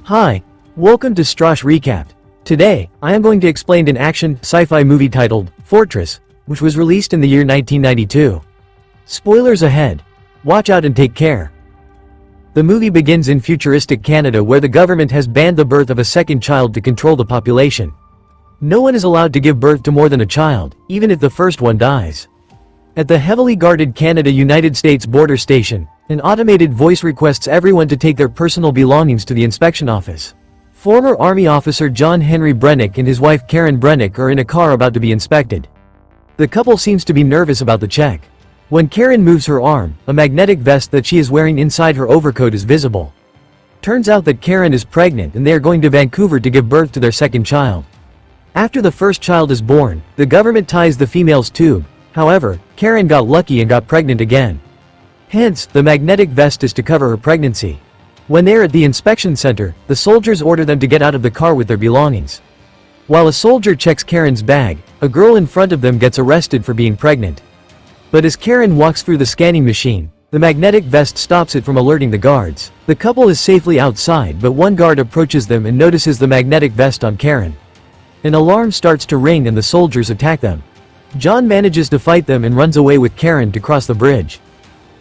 Hi, welcome to Starz Recapped. Today, I am going to explain an action sci-fi movie titled Fortress, which was released in the year 1992. Spoilers ahead. Watch out and take care. The movie begins in futuristic Canada where the government has banned the birth of a second child to control the population. No one is allowed to give birth to more than a child, even if the first one dies. At the heavily guarded Canada-United States border station, an automated voice requests everyone to take their personal belongings to the inspection office. Former Army officer John Henry Brennick and his wife Karen Brennick are in a car about to be inspected. The couple seems to be nervous about the check. When Karen moves her arm, a magnetic vest that she is wearing inside her overcoat is visible. Turns out that Karen is pregnant and they are going to Vancouver to give birth to their second child. After the first child is born, the government ties the female's tube. However, Karen got lucky and got pregnant again. Hence, the magnetic vest is to cover her pregnancy. When they are at the inspection center, the soldiers order them to get out of the car with their belongings. While a soldier checks Karen's bag, a girl in front of them gets arrested for being pregnant. But as Karen walks through the scanning machine, the magnetic vest stops it from alerting the guards. The couple is safely outside, but one guard approaches them and notices the magnetic vest on Karen. An alarm starts to ring and the soldiers attack them. John manages to fight them and runs away with Karen to cross the bridge.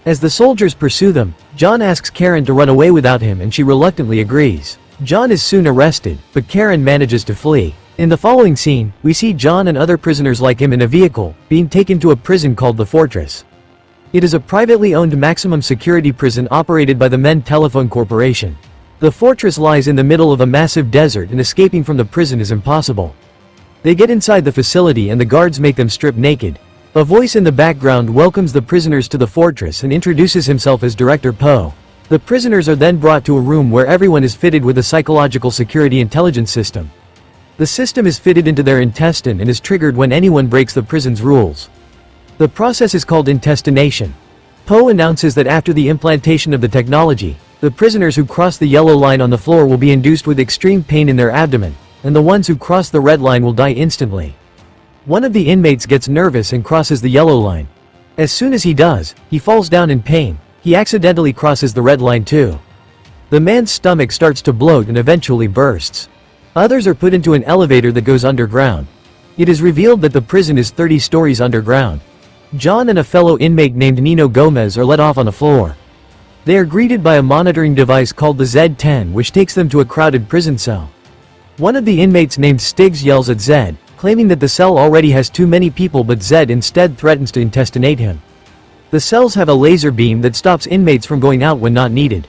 As the soldiers pursue them, John asks Karen to run away without him and she reluctantly agrees. John is soon arrested, but Karen manages to flee. In the following scene, we see John and other prisoners like him in a vehicle, being taken to a prison called the Fortress. It is a privately owned maximum security prison operated by the Men Telephone Corporation. The fortress lies in the middle of a massive desert and escaping from the prison is impossible. They get inside the facility and the guards make them strip naked. A voice in the background welcomes the prisoners to the fortress and introduces himself as Director Poe. The prisoners are then brought to a room where everyone is fitted with a psychological security intelligence system. The system is fitted into their intestine and is triggered when anyone breaks the prison's rules. The process is called intestination. Poe announces that after the implantation of the technology, the prisoners who cross the yellow line on the floor will be induced with extreme pain in their abdomen, and the ones who cross the red line will die instantly. One of the inmates gets nervous and crosses the yellow line. As soon as he does, he falls down in pain. He accidentally crosses the red line too. The man's stomach starts to bloat and eventually bursts. Others are put into an elevator that goes underground. It is revealed that the prison is 30 stories underground. John and a fellow inmate named Nino Gomez are let off on the floor. They are greeted by a monitoring device called the Z-10 which takes them to a crowded prison cell. One of the inmates named Stiggs yells at Zed, claiming that the cell already has too many people, but Zed instead threatens to intestinate him. The cells have a laser beam that stops inmates from going out when not needed.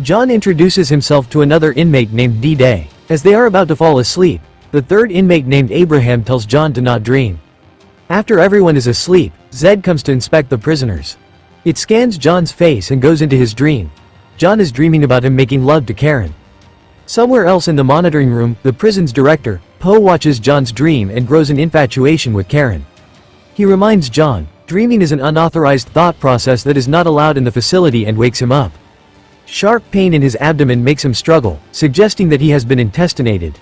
John introduces himself to another inmate named D-Day. As they are about to fall asleep, the third inmate named Abraham tells John to not dream. After everyone is asleep, Zed comes to inspect the prisoners. It scans John's face and goes into his dream. John is dreaming about him making love to Karen. Somewhere else in the monitoring room, the prison's director, Poe, watches John's dream and grows an infatuation with Karen. He reminds John, dreaming is an unauthorized thought process that is not allowed in the facility, and wakes him up. Sharp pain in his abdomen makes him struggle, suggesting that he has been intestinated.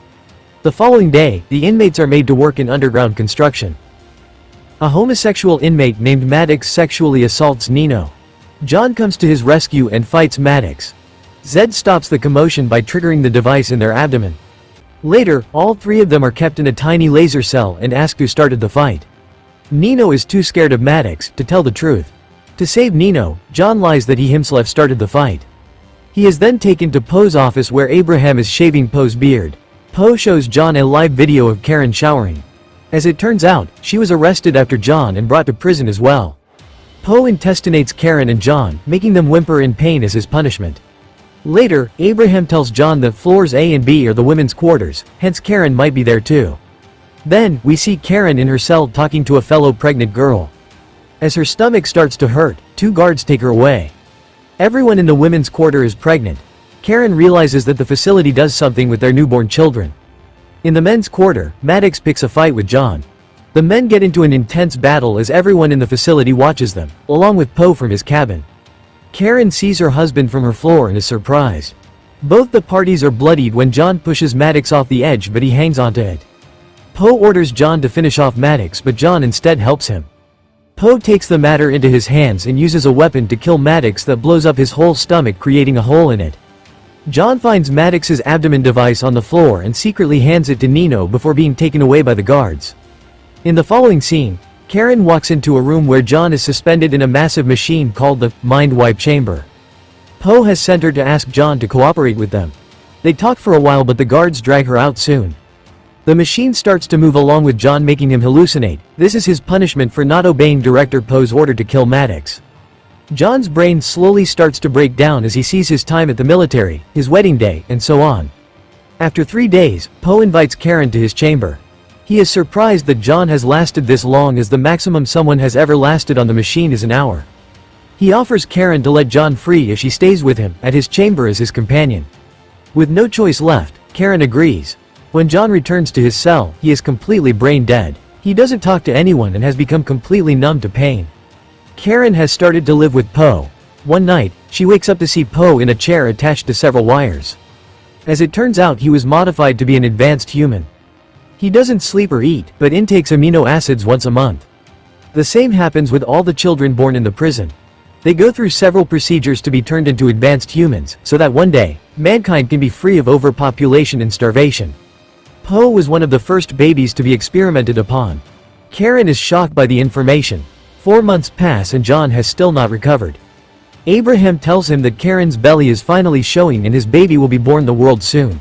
The following day, the inmates are made to work in underground construction. A homosexual inmate named Maddox sexually assaults Nino. John comes to his rescue and fights Maddox. Zed stops the commotion by triggering the device in their abdomen. Later, all three of them are kept in a tiny laser cell and asked who started the fight. Nino is too scared of Maddox to tell the truth. To save Nino, John lies that he himself started the fight. He is then taken to Poe's office where Abraham is shaving Poe's beard. Poe shows John a live video of Karen showering. As it turns out, she was arrested after John and brought to prison as well. Poe intestinates Karen and John, making them whimper in pain as his punishment. Later, Abraham tells John that floors A and B are the women's quarters, hence Karen might be there too. Then, we see Karen in her cell talking to a fellow pregnant girl. As her stomach starts to hurt, two guards take her away. Everyone in the women's quarter is pregnant. Karen realizes that the facility does something with their newborn children. In the men's quarter, Maddox picks a fight with John. The men get into an intense battle as everyone in the facility watches them, along with Poe from his cabin. Karen sees her husband from her floor and is surprised. Both the parties are bloodied when John pushes Maddox off the edge, but he hangs onto it. Poe orders John to finish off Maddox, but John instead helps him. Poe takes the matter into his hands and uses a weapon to kill Maddox that blows up his whole stomach, creating a hole in it. John finds Maddox's abdomen device on the floor and secretly hands it to Nino before being taken away by the guards. In the following scene, Karen walks into a room where John is suspended in a massive machine called the mind wipe chamber. Poe has sent her to ask John to cooperate with them. They talk for a while, but the guards drag her out soon. The machine starts to move along with John, making him hallucinate. This is his punishment for not obeying Director Poe's order to kill Maddox. John's brain slowly starts to break down as he sees his time at the military, his wedding day, and so on. After 3 days, Poe invites Karen to his chamber. He is surprised that John has lasted this long, as the maximum someone has ever lasted on the machine is an hour. He offers Karen to let John free if she stays with him at his chamber as his companion. With no choice left, Karen agrees. When John returns to his cell, he is completely brain dead. He doesn't talk to anyone and has become completely numb to pain. Karen has started to live with Poe. One night, she wakes up to see Poe in a chair attached to several wires. As it turns out, he was modified to be an advanced human. He doesn't sleep or eat, but intakes amino acids once a month. The same happens with all the children born in the prison. They go through several procedures to be turned into advanced humans, so that one day, mankind can be free of overpopulation and starvation. Poe was one of the first babies to be experimented upon. Karen is shocked by the information. 4 months pass and John has still not recovered. Abraham tells him that Karen's belly is finally showing and his baby will be born the world soon.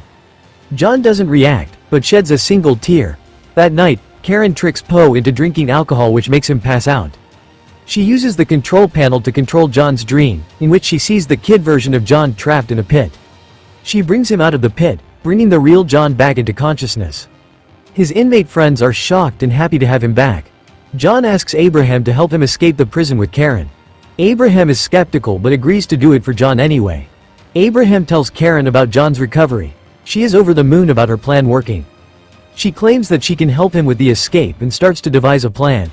John doesn't react, but sheds a single tear. That night, Karen tricks Poe into drinking alcohol, which makes him pass out. She uses the control panel to control John's dream, in which she sees the kid version of John trapped in a pit. She brings him out of the pit, bringing the real John back into consciousness. His inmate friends are shocked and happy to have him back. John asks Abraham to help him escape the prison with Karen. Abraham is skeptical but agrees to do it for John anyway. Abraham tells Karen about John's recovery. She is over the moon about her plan working. She claims that she can help him with the escape and starts to devise a plan.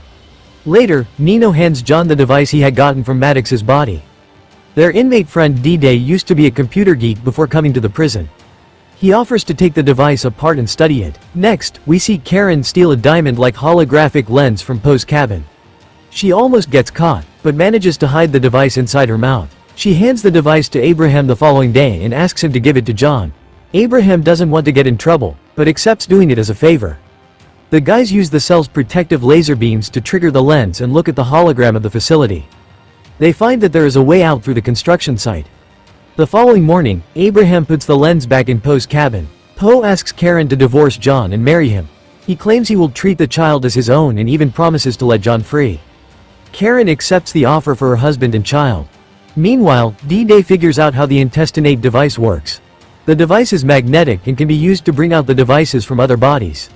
Later, Nino hands John the device he had gotten from Maddox's body. Their inmate friend D-Day used to be a computer geek before coming to the prison. He offers to take the device apart and study it. Next, we see Karen steal a diamond-like holographic lens from Poe's cabin. She almost gets caught, but manages to hide the device inside her mouth. She hands the device to Abraham the following day and asks him to give it to John. Abraham doesn't want to get in trouble, but accepts doing it as a favor. The guys use the cell's protective laser beams to trigger the lens and look at the hologram of the facility. They find that there is a way out through the construction site. The following morning, Abraham puts the lens back in Poe's cabin. Poe asks Karen to divorce John and marry him. He claims he will treat the child as his own and even promises to let John free. Karen accepts the offer for her husband and child. Meanwhile, D-Day figures out how the intestinate device works. The device is magnetic and can be used to bring out the devices from other bodies.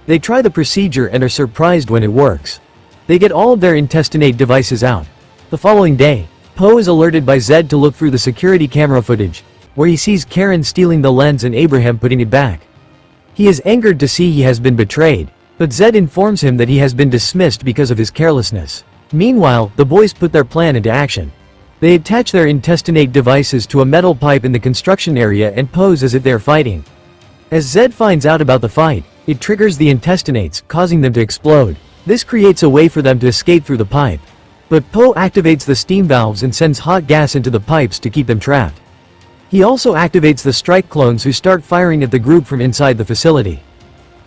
They try the procedure and are surprised when it works. They get all of their intestinate devices out. The following day, Poe is alerted by Zed to look through the security camera footage, where he sees Karen stealing the lens and Abraham putting it back. He is angered to see he has been betrayed, but Zed informs him that he has been dismissed because of his carelessness. Meanwhile, the boys put their plan into action. They attach their intestinate devices to a metal pipe in the construction area and pose as if they are fighting. As Zed finds out about the fight, it triggers the intestinates, causing them to explode. This creates a way for them to escape through the pipe. But Poe activates the steam valves and sends hot gas into the pipes to keep them trapped. He also activates the strike clones, who start firing at the group from inside the facility.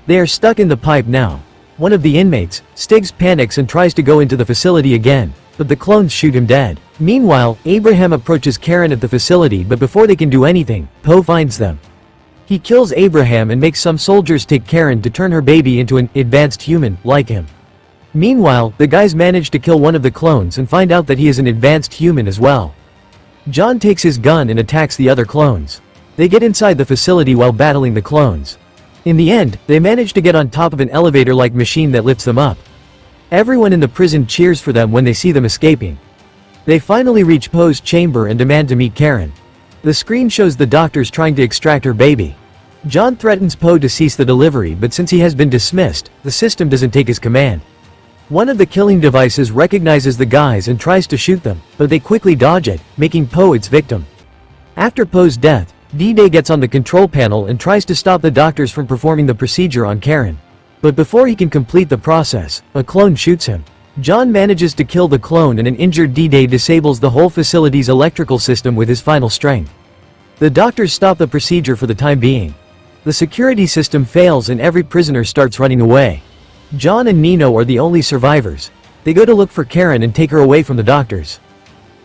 They are stuck in the pipe now. One of the inmates, Stiggs, panics and tries to go into the facility again, but the clones shoot him dead. Meanwhile, Abraham approaches Karen at the facility, but before they can do anything, Poe finds them. He kills Abraham and makes some soldiers take Karen to turn her baby into an advanced human, like him. Meanwhile, the guys manage to kill one of the clones and find out that he is an advanced human as well. John takes his gun and attacks the other clones. They get inside the facility while battling the clones. In the end, they manage to get on top of an elevator-like machine that lifts them up. Everyone in the prison cheers for them when they see them escaping. They finally reach Poe's chamber and demand to meet Karen. The screen shows the doctors trying to extract her baby. John threatens Poe to cease the delivery, but since he has been dismissed, the system doesn't take his command. One of the killing devices recognizes the guys and tries to shoot them, but they quickly dodge it, making Poe its victim. After Poe's death, D-Day gets on the control panel and tries to stop the doctors from performing the procedure on Karen. But before he can complete the process, a clone shoots him. John manages to kill the clone, and an injured D-Day disables the whole facility's electrical system with his final strength. The doctors stop the procedure for the time being. The security system fails and every prisoner starts running away. John and Nino are the only survivors. They go to look for Karen and take her away from the doctors.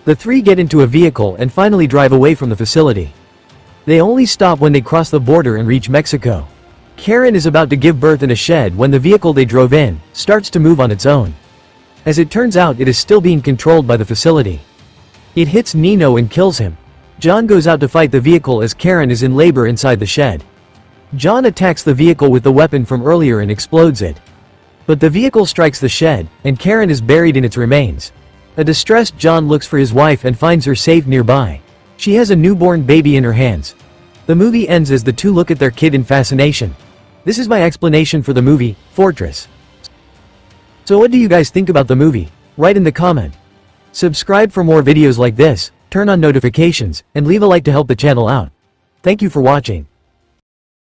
The three get into a vehicle and finally drive away from the facility. They only stop when they cross the border and reach Mexico. Karen is about to give birth in a shed when the vehicle they drove in starts to move on its own. As it turns out, it is still being controlled by the facility. It hits Nino and kills him. John goes out to fight the vehicle as Karen is in labor inside the shed. John attacks the vehicle with the weapon from earlier and explodes it. But the vehicle strikes the shed, and Karen is buried in its remains. A distressed John looks for his wife and finds her safe nearby. She has a newborn baby in her hands. The movie ends as the two look at their kid in fascination. This is my explanation for the movie, Fortress. So what do you guys think about the movie? Write in the comment. Subscribe for more videos like this, turn on notifications, and leave a like to help the channel out. Thank you for watching.